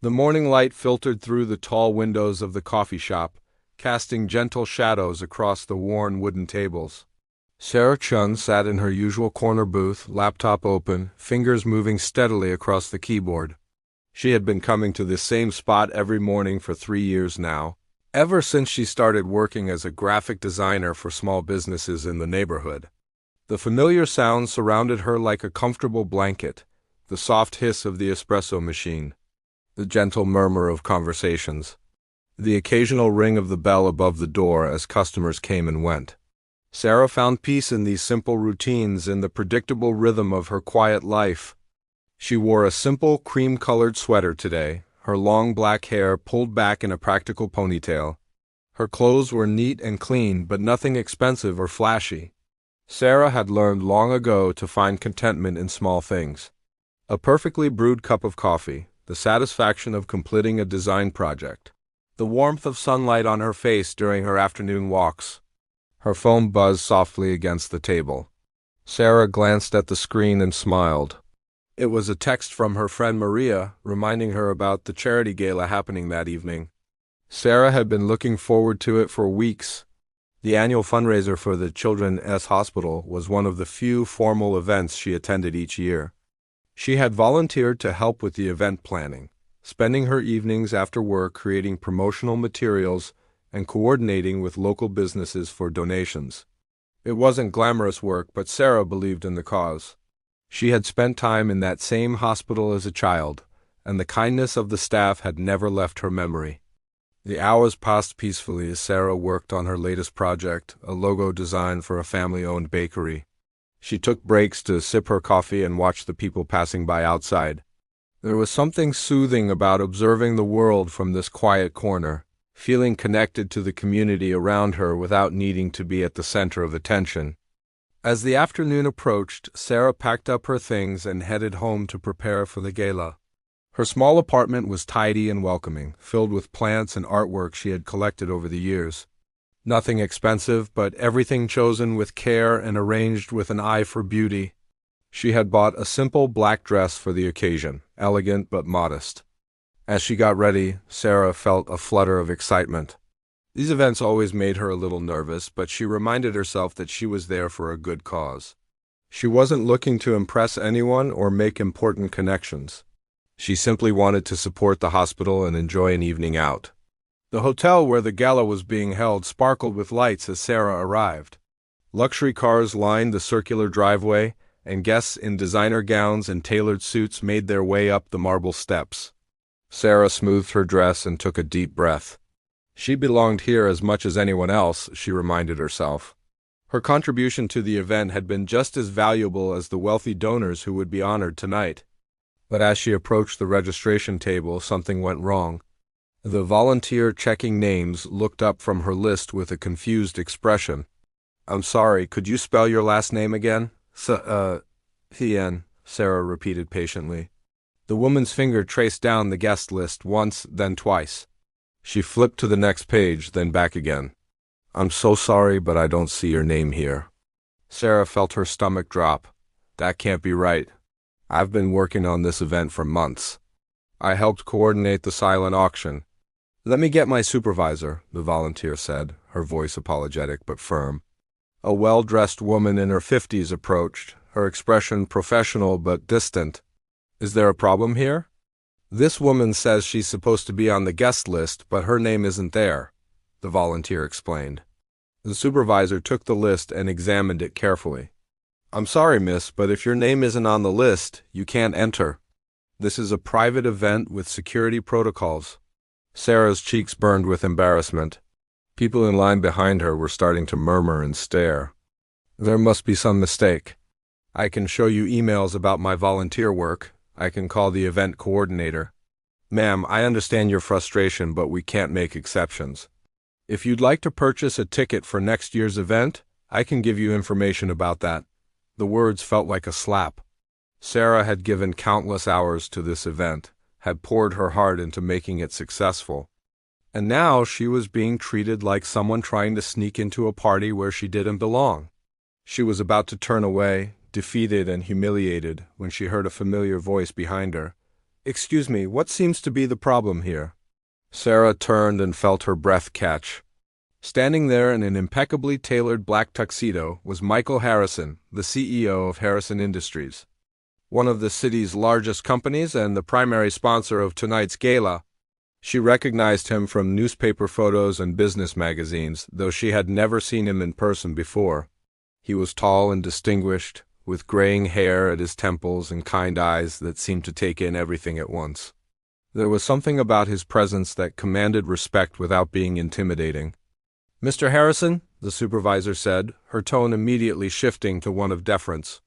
The morning light filtered through the tall windows of the coffee shop, casting gentle shadows across the worn wooden tables. Sarah Chen sat in her usual corner booth, laptop open, fingers moving steadily across the keyboard. She had been coming to this same spot every morning for 3 years now, ever since she started working as a graphic designer for small businesses in the neighborhood. The familiar sounds surrounded her like a comfortable blanket, the soft hiss of the espresso machine, the gentle murmur of conversations, the occasional ring of the bell above the door as customers came and went. Sarah found peace in these simple routines, in the predictable rhythm of her quiet life. She wore a simple cream-colored sweater today, her long black hair pulled back in a practical ponytail. Her clothes were neat and clean, but nothing expensive or flashy. Sarah had learned long ago to find contentment in small things. A perfectly brewed cup of coffee, the satisfaction of completing a design project, the warmth of sunlight on her face during her afternoon walks. Her phone buzzed softly against the table. Sarah glanced at the screen and smiled. It was a text from her friend Maria, reminding her about the charity gala happening that evening. Sarah had been looking forward to it for weeks. The annual fundraiser for the Children's Hospital was one of the few formal events she attended each year. She had volunteered to help with the event planning, spending her evenings after work creating promotional materials and coordinating with local businesses for donations. It wasn't glamorous work, but Sarah believed in the cause. She had spent time in that same hospital as a child, and the kindness of the staff had never left her memory. The hours passed peacefully as Sarah worked on her latest project, a logo design for a family-owned bakery. She took breaks to sip her coffee and watch the people passing by outside. There was something soothing about observing the world from this quiet corner, feeling connected to the community around her without needing to be at the center of attention. As the afternoon approached, Sarah packed up her things and headed home to prepare for the gala. Her small apartment was tidy and welcoming, filled with plants and artwork she had collected over the years. Nothing expensive, but everything chosen with care and arranged with an eye for beauty. She had bought a simple black dress for the occasion, elegant but modest. As she got ready, Sarah felt a flutter of excitement. These events always made her a little nervous, but she reminded herself that she was there for a good cause. She wasn't looking to impress anyone or make important connections. She simply wanted to support the hospital and enjoy an evening out. The hotel where the gala was being held sparkled with lights as Sarah arrived. Luxury cars lined the circular driveway, and guests in designer gowns and tailored suits made their way up the marble steps. Sarah smoothed her dress and took a deep breath. She belonged here as much as anyone else, she reminded herself. Her contribution to the event had been just as valuable as the wealthy donors who would be honored tonight. But as she approached the registration table, something went wrong. The volunteer checking names looked up from her list with a confused expression. "I'm sorry, could you spell your last name again?" Hien, Sarah repeated patiently. The woman's finger traced down the guest list once, then twice. She flipped to the next page, then back again. "I'm so sorry, but I don't see your name here." Sarah felt her stomach drop. That can't be right. I've been working on this event for months. I helped coordinate the silent auction. "Let me get my supervisor," the volunteer said, her voice apologetic but firm. A well-dressed woman in her 50s approached, her expression professional but distant. "Is there a problem here?" "This woman says she's supposed to be on the guest list, but her name isn't there," the volunteer explained. The supervisor took the list and examined it carefully. "I'm sorry, miss, but if your name isn't on the list, you can't enter. This is a private event with security protocols." Sarah's cheeks burned with embarrassment. People in line behind her were starting to murmur and stare. "There must be some mistake. I can show you emails about my volunteer work. I can call the event coordinator. Ma'am, I understand your frustration, but we can't make exceptions. If you'd like to purchase a ticket for next year's event, I can give you information about that." The words felt like a slap. Sarah had given countless hours to this event, had poured her heart into making it successful. And now she was being treated like someone trying to sneak into a party where she didn't belong. She was about to turn away, defeated and humiliated, when she heard a familiar voice behind her. Excuse me, what seems to be the problem here? Sarah turned and felt her breath catch. Standing there in an impeccably tailored black tuxedo was Michael Harrison, the CEO of Harrison Industries, one of the city's largest companies and the primary sponsor of tonight's gala. She recognized him from newspaper photos and business magazines, though she had never seen him in person before. He was tall and distinguished, with graying hair at his temples and kind eyes that seemed to take in everything at once. There was something about his presence that commanded respect without being intimidating. "Mr. Harrison," the supervisor said, her tone immediately shifting to one of deference.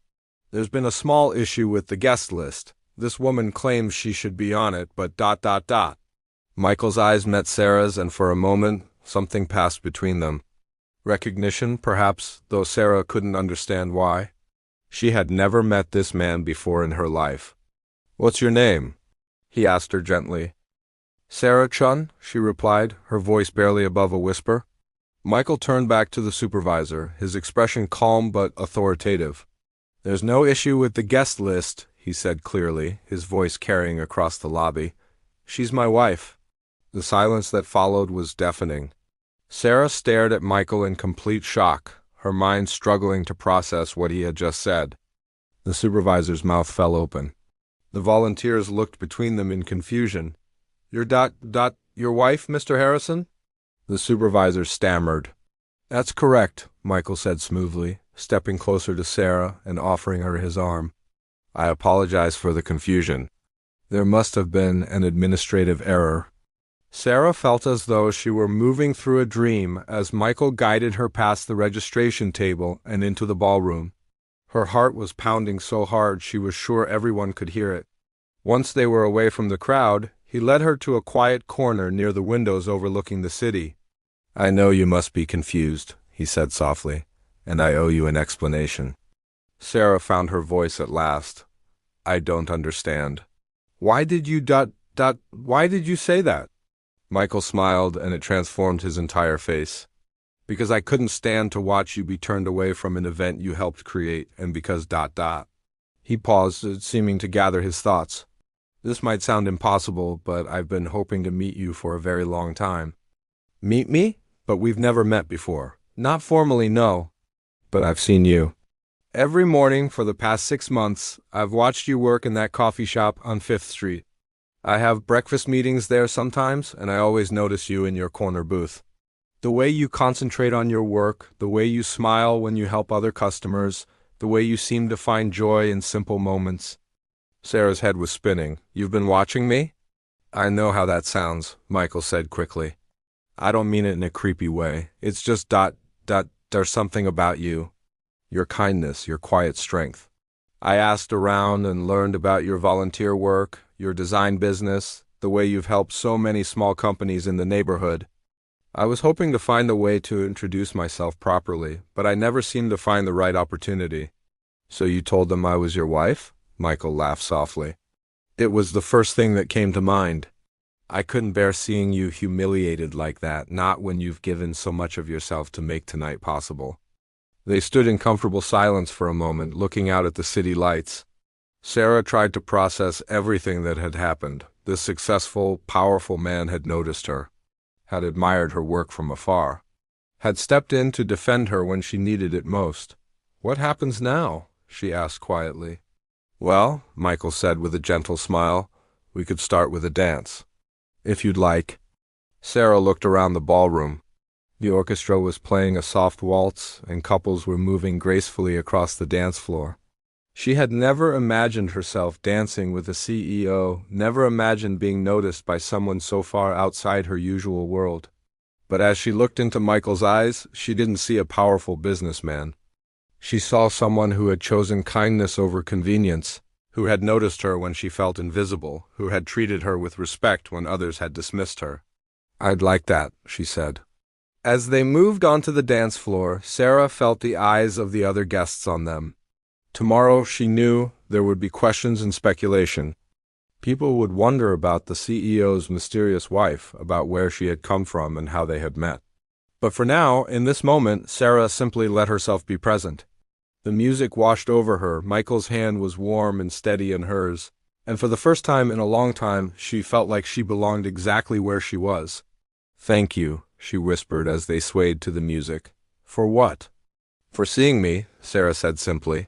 "There's been a small issue with the guest list. This woman claims she should be on it, but ... Michael's eyes met Sarah's, and for a moment, something passed between them. Recognition, perhaps, though Sarah couldn't understand why. She had never met this man before in her life. "What's your name?" he asked her gently. "Sarah Chen," she replied, her voice barely above a whisper. Michael turned back to the supervisor, his expression calm but authoritative. "There's no issue with the guest list," he said clearly, his voice carrying across the lobby. "She's my wife." The silence that followed was deafening. Sarah stared at Michael in complete shock, her mind struggling to process what he had just said. The supervisor's mouth fell open. The volunteers looked between them in confusion. Your wife, Mr. Harrison?" The supervisor stammered. "That's correct," Michael said smoothly, stepping closer to Sarah and offering her his arm. "I apologize for the confusion. There must have been an administrative error." Sarah felt as though she were moving through a dream as Michael guided her past the registration table and into the ballroom. Her heart was pounding so hard she was sure everyone could hear it. Once they were away from the crowd, he led her to a quiet corner near the windows overlooking the city. "I know you must be confused," he said softly, "and I owe you an explanation." Sarah found her voice at last. "I don't understand." Why did you say that?" Michael smiled, and it transformed his entire face. "Because I couldn't stand to watch you be turned away from an event you helped create, and because ... He paused, seeming to gather his thoughts. "This might sound impossible, but I've been hoping to meet you for a very long time." "Meet me? But we've never met before." "Not formally, no. But I've seen you. Every morning for the past 6 months, I've watched you work in that coffee shop on 5th Street. I have breakfast meetings there sometimes, and I always notice you in your corner booth. The way you concentrate on your work, the way you smile when you help other customers, the way you seem to find joy in simple moments." Sarah's head was spinning. "You've been watching me?" "I know how that sounds," Michael said quickly. "I don't mean it in a creepy way. It's just ... there's something about you. Your kindness, your quiet strength. I asked around and learned about your volunteer work, your design business, the way you've helped so many small companies in the neighborhood. I was hoping to find a way to introduce myself properly, but I never seemed to find the right opportunity." "So you told them I was your wife?" Michael laughed softly. "It was the first thing that came to mind. I couldn't bear seeing you humiliated like that, not when you've given so much of yourself to make tonight possible." They stood in comfortable silence for a moment, looking out at the city lights. Sarah tried to process everything that had happened. This successful, powerful man had noticed her, had admired her work from afar, had stepped in to defend her when she needed it most. "What happens now?" she asked quietly. "Well," Michael said with a gentle smile, "we could start with a dance, if you'd like." Sarah looked around the ballroom. The orchestra was playing a soft waltz, and couples were moving gracefully across the dance floor. She had never imagined herself dancing with a CEO, never imagined being noticed by someone so far outside her usual world. But as she looked into Michael's eyes, she didn't see a powerful businessman. She saw someone who had chosen kindness over convenience, who had noticed her when she felt invisible, who had treated her with respect when others had dismissed her. "I'd like that," she said. As they moved onto the dance floor, Sarah felt the eyes of the other guests on them. Tomorrow, she knew, there would be questions and speculation. People would wonder about the CEO's mysterious wife, about where she had come from and how they had met. But for now, in this moment, Sarah simply let herself be present. The music washed over her. Michael's hand was warm and steady in hers. And for the first time in a long time, she felt like she belonged exactly where she was. "Thank you," she whispered as they swayed to the music. "For what?" "For seeing me," Sarah said simply.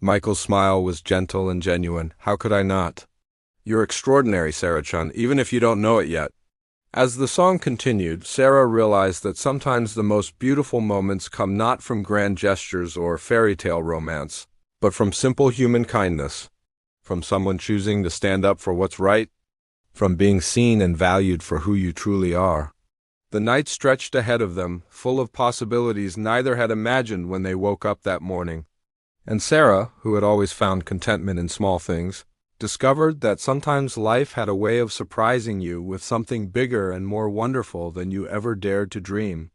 Michael's smile was gentle and genuine. "How could I not?" "You're extraordinary, Sarah-chan, even if you don't know it yet." As the song continued, Sarah realized that sometimes the most beautiful moments come not from grand gestures or fairy tale romance, but from simple human kindness, from someone choosing to stand up for what's right, from being seen and valued for who you truly are. The night stretched ahead of them, full of possibilities neither had imagined when they woke up that morning. And Sarah, who had always found contentment in small things, discovered that sometimes life had a way of surprising you with something bigger and more wonderful than you ever dared to dream.